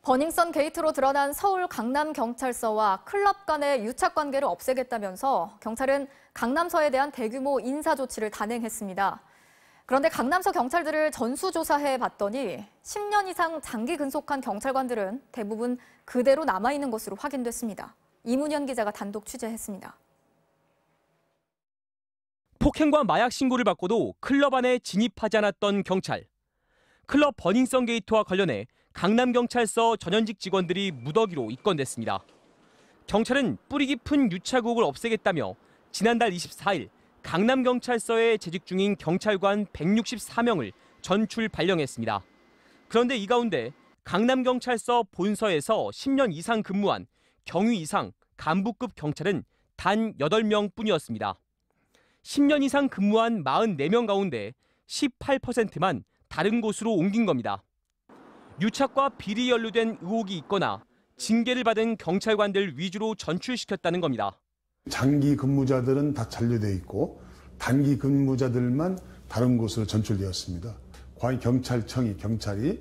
버닝썬 게이트로 드러난 서울 강남경찰서와 클럽 간의 유착관계를 없애겠다면서 경찰은 강남서에 대한 대규모 인사조치를 단행했습니다. 그런데 강남서 경찰들을 전수조사해 봤더니 10년 이상 장기 근속한 경찰관들은 대부분 그대로 남아있는 것으로 확인됐습니다. 이문현 기자가 단독 취재했습니다. 폭행과 마약 신고를 받고도 클럽 안에 진입하지 않았던 경찰. 클럽 버닝썬 게이트와 관련해 강남경찰서 전현직 직원들이 무더기로 입건됐습니다. 경찰은 뿌리 깊은 유착국을 없애겠다며 지난달 24일 강남경찰서에 재직 중인 경찰관 164명을 전출 발령했습니다. 그런데 이 가운데 강남경찰서 본서에서 10년 이상 근무한 경위 이상 간부급 경찰은 단 8명뿐이었습니다. 10년 이상 근무한 44명 가운데 18%만 다른 곳으로 옮긴 겁니다. 유착과 비리 연루된 의혹이 있거나 징계를 받은 경찰관들 위주로 전출시켰다는 겁니다. 장기 근무자들은 다 잔류돼 있고 단기 근무자들만 다른 곳으로 전출되었습니다. 과연 경찰이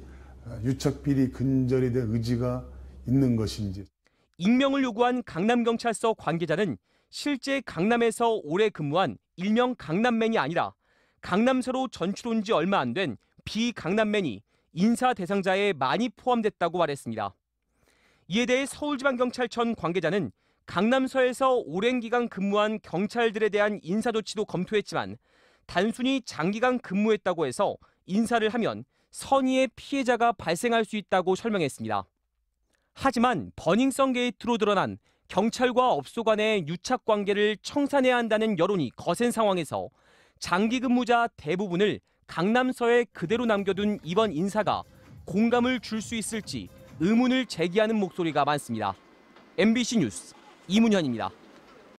유착 비리 근절에 대한 의지가 있는 것인지. 익명을 요구한 강남경찰서 관계자는 실제 강남에서 오래 근무한 일명 강남맨이 아니라 강남서로 전출온 지 얼마 안 된 비강남맨이 인사 대상자에 많이 포함됐다고 말했습니다. 이에 대해 서울지방경찰청 관계자는 강남서에서 오랜 기간 근무한 경찰들에 대한 인사조치도 검토했지만 단순히 장기간 근무했다고 해서 인사를 하면 선의의 피해자가 발생할 수 있다고 설명했습니다. 하지만 버닝썬 게이트로 드러난 경찰과 업소 간의 유착 관계를 청산해야 한다는 여론이 거센 상황에서 장기 근무자 대부분을 강남서에 그대로 남겨둔 이번 인사가 공감을 줄 수 있을지 의문을 제기하는 목소리가 많습니다. MBC 뉴스 이문현입니다.